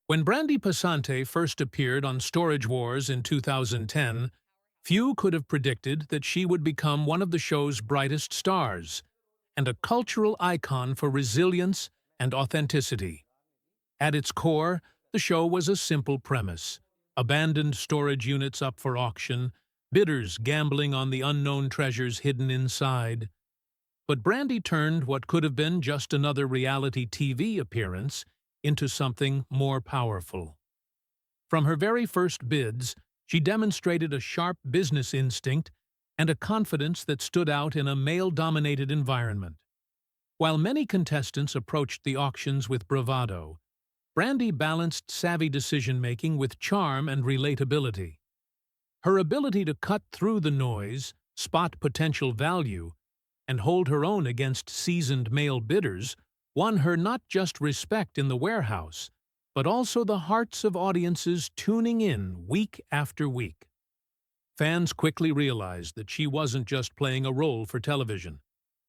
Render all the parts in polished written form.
When Brandi Passante first appeared on Storage Wars in 2010, few could have predicted that she would become one of the show's brightest stars and a cultural icon for resilience and authenticity. At its core, the show was a simple premise: abandoned storage units up for auction, bidders gambling on the unknown treasures hidden inside. But Brandi turned what could have been just another reality TV appearance into something more powerful. From her very first bids, she demonstrated a sharp business instinct and a confidence that stood out in a male-dominated environment. While many contestants approached the auctions with bravado, Brandi balanced savvy decision-making with charm and relatability. Her ability to cut through the noise, spot potential value, and hold her own against seasoned male bidders won her not just respect in the warehouse, but also the hearts of audiences tuning in week after week. Fans quickly realized that she wasn't just playing a role for television.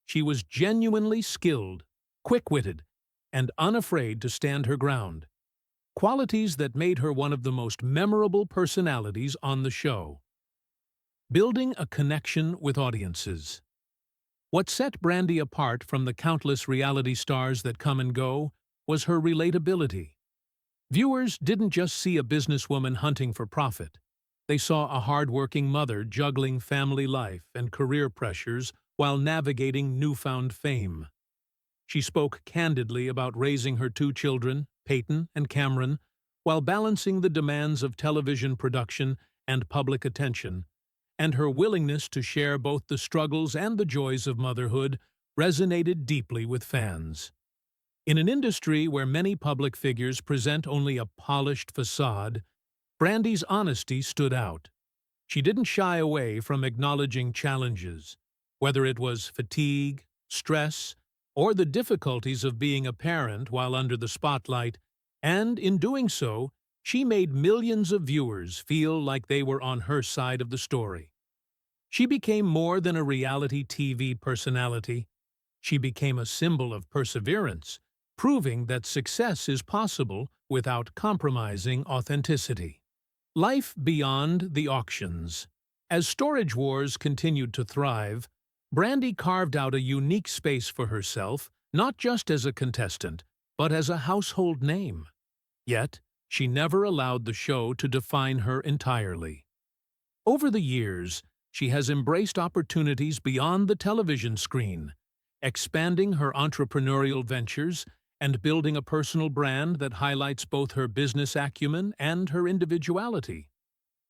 She was genuinely skilled, quick-witted, and unafraid to stand her ground, qualities that made her one of the most memorable personalities on the show. Building a connection with audiences. What set Brandi apart from the countless reality stars that come and go was her relatability. Viewers didn't just see a businesswoman hunting for profit. They saw a hard-working mother juggling family life and career pressures while navigating newfound fame. She spoke candidly about raising her two children, Peyton and Cameron, while balancing the demands of television production and public attention, and her willingness to share both the struggles and the joys of motherhood resonated deeply with fans. In an industry where many public figures present only a polished facade, Brandi's honesty stood out. She didn't shy away from acknowledging challenges, whether it was fatigue, stress, or the difficulties of being a parent while under the spotlight, and in doing so, she made millions of viewers feel like they were on her side of the story. She became more than a reality TV personality. She became a symbol of perseverance, proving that success is possible without compromising authenticity. Life beyond the auctions. As Storage Wars continued to thrive, Brandi carved out a unique space for herself, not just as a contestant, but as a household name. Yet, she never allowed the show to define her entirely. Over the years, she has embraced opportunities beyond the television screen, expanding her entrepreneurial ventures and building a personal brand that highlights both her business acumen and her individuality.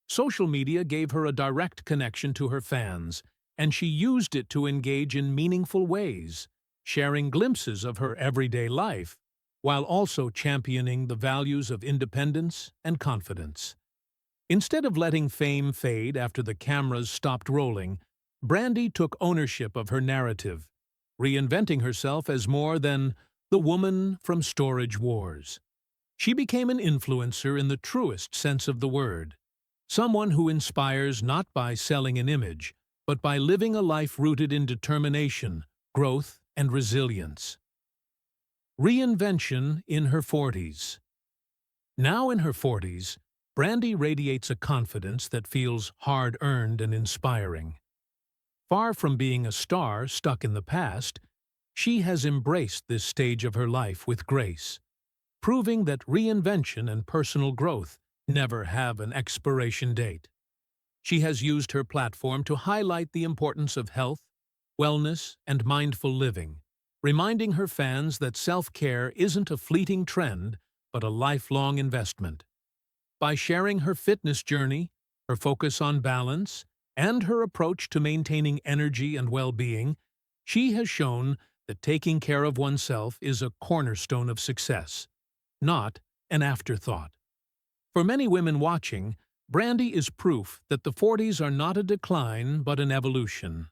Social media gave her a direct connection to her fans, and she used it to engage in meaningful ways, sharing glimpses of her everyday life, while also championing the values of independence and confidence. Instead of letting fame fade after the cameras stopped rolling, Brandi took ownership of her narrative, reinventing herself as more than the woman from Storage Wars. She became an influencer in the truest sense of the word, someone who inspires not by selling an image, but by living a life rooted in determination, growth, and resilience. Reinvention in her 40s. Now in her 40s, Brandi radiates a confidence that feels hard-earned and inspiring. Far from being a star stuck in the past, she has embraced this stage of her life with grace, proving that reinvention and personal growth never have an expiration date. She has used her platform to highlight the importance of health, wellness, and mindful living, reminding her fans that self-care isn't a fleeting trend, but a lifelong investment. By sharing her fitness journey, her focus on balance, and her approach to maintaining energy and well-being, she has shown that taking care of oneself is a cornerstone of success, not an afterthought. For many women watching, Brandi is proof that the 40s are not a decline but an evolution,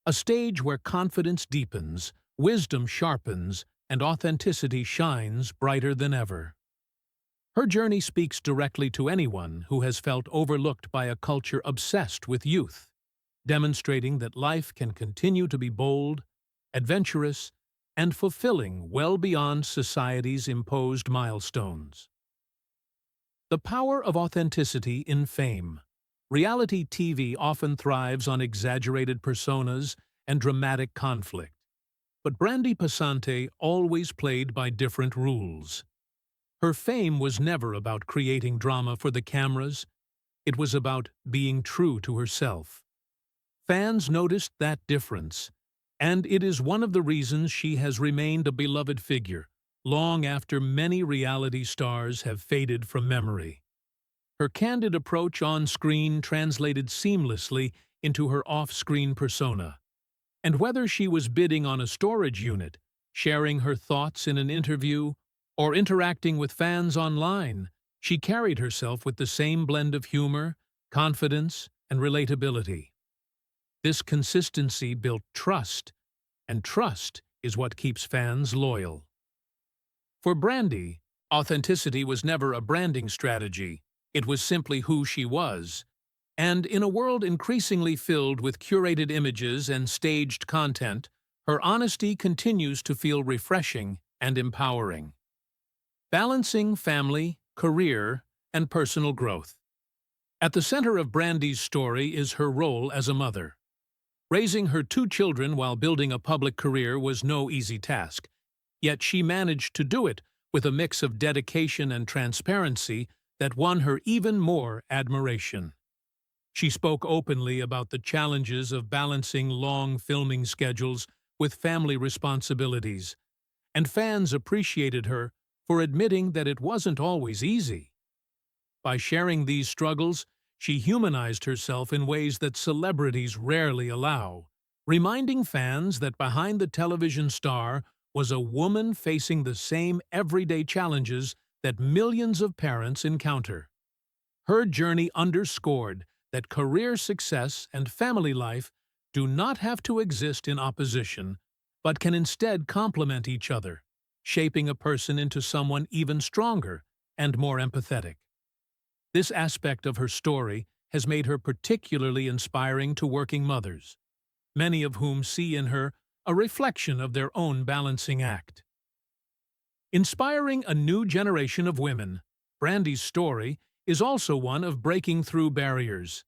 a stage where confidence deepens, wisdom sharpens, and authenticity shines brighter than ever. Her journey speaks directly to anyone who has felt overlooked by a culture obsessed with youth, demonstrating that life can continue to be bold, adventurous, and fulfilling well beyond society's imposed milestones. The power of authenticity in fame. Reality TV often thrives on exaggerated personas and dramatic conflict. But Brandi Passante always played by different rules. Her fame was never about creating drama for the cameras. It was about being true to herself. Fans noticed that difference, and it is one of the reasons she has remained a beloved figure, long after many reality stars have faded from memory. Her candid approach on screen translated seamlessly into her off-screen persona. And whether she was bidding on a storage unit, sharing her thoughts in an interview, or interacting with fans online, she carried herself with the same blend of humor, confidence, and relatability. This consistency built trust, and trust is what keeps fans loyal. For Brandi, authenticity was never a branding strategy. It was simply who she was. And in a world increasingly filled with curated images and staged content, her honesty continues to feel refreshing and empowering. Balancing family, career, and personal growth. At the center of Brandi's story is her role as a mother. Raising her two children while building a public career was no easy task, yet she managed to do it with a mix of dedication and transparency that won her even more admiration. She spoke openly about the challenges of balancing long filming schedules with family responsibilities, and fans appreciated her for admitting that it wasn't always easy. By sharing these struggles, she humanized herself in ways that celebrities rarely allow, reminding fans that behind the television star was a woman facing the same everyday challenges that millions of parents encounter. Her journey underscored that career success and family life do not have to exist in opposition, but can instead complement each other, shaping a person into someone even stronger and more empathetic. This aspect of her story has made her particularly inspiring to working mothers, many of whom see in her a reflection of their own balancing act. Inspiring a new generation of women, Brandi's story is also one of breaking through barriers.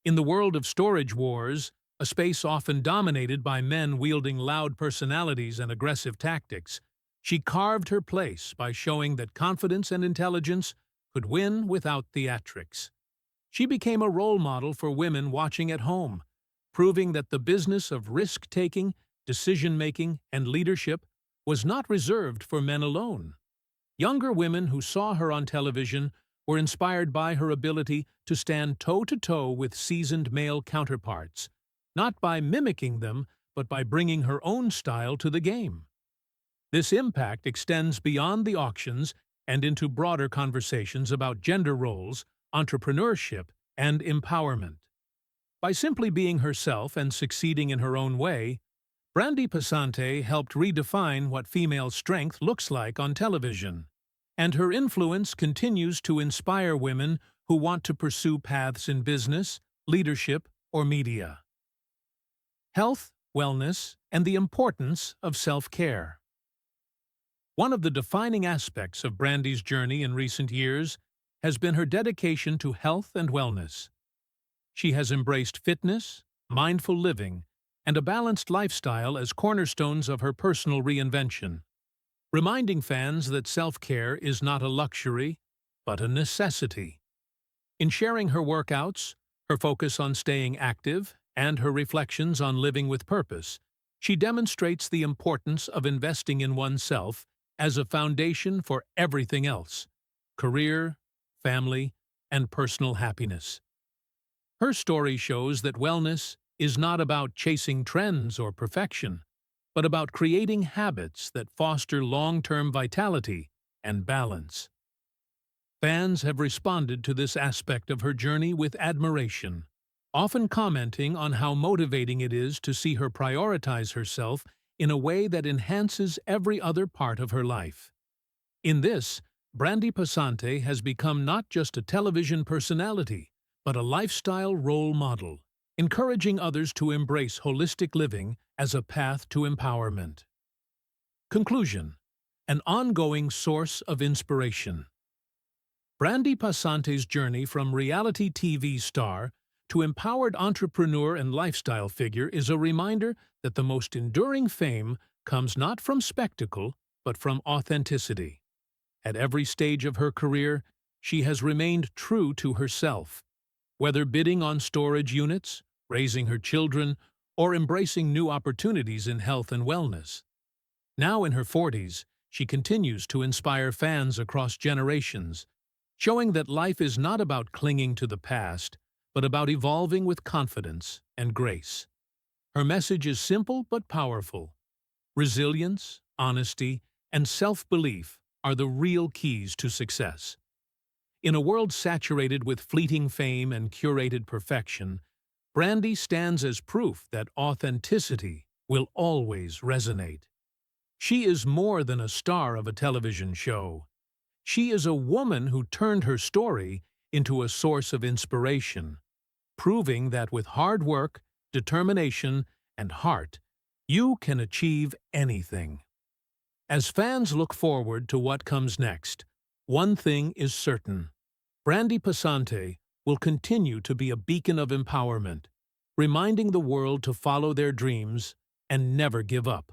In the world of storage wars, a space often dominated by men wielding loud personalities and aggressive tactics, she carved her place by showing that confidence and intelligence could win without theatrics. She became a role model for women watching at home, proving that the business of risk-taking, decision-making, and leadership was not reserved for men alone. Younger women who saw her on television were inspired by her ability to stand toe-to-toe with seasoned male counterparts, not by mimicking them, but by bringing her own style to the game. This impact extends beyond the auctions and into broader conversations about gender roles, entrepreneurship, and empowerment. By simply being herself and succeeding in her own way, Brandi Passante helped redefine what female strength looks like on television, and her influence continues to inspire women who want to pursue paths in business, leadership, or media. Health, wellness, and the importance of self-care. One of the defining aspects of Brandi's journey in recent years has been her dedication to health and wellness. She has embraced fitness, mindful living, and a balanced lifestyle as cornerstones of her personal reinvention, reminding fans that self-care is not a luxury, but a necessity. In sharing her workouts, her focus on staying active, and her reflections on living with purpose, she demonstrates the importance of investing in oneself as a foundation for everything else: career, family, and personal happiness. Her story shows that wellness is not about chasing trends or perfection, but about creating habits that foster long-term vitality and balance. Fans have responded to this aspect of her journey with admiration, often commenting on how motivating it is to see her prioritize herself in a way that enhances every other part of her life. In this, Brandi Passante has become not just a television personality, but a lifestyle role model, encouraging others to embrace holistic living as a path to empowerment. Conclusion: an ongoing source of inspiration. Brandi Passante's journey from reality TV star to empowered entrepreneur and lifestyle figure is a reminder that the most enduring fame comes not from spectacle, but from authenticity. At every stage of her career, she has remained true to herself. Whether bidding on storage units, raising her children, or embracing new opportunities in health and wellness. Now in her 40s, she continues to inspire fans across generations, showing that life is not about clinging to the past, but about evolving with confidence and grace. Her message is simple but powerful. Resilience, honesty, and self-belief are the real keys to success. In a world saturated with fleeting fame and curated perfection, Brandi stands as proof that authenticity will always resonate. She is more than a star of a television show. She is a woman who turned her story into a source of inspiration, proving that with hard work, determination, and heart, you can achieve anything. As fans look forward to what comes next, one thing is certain. Brandi Passante will continue to be a beacon of empowerment, reminding the world to follow their dreams and never give up.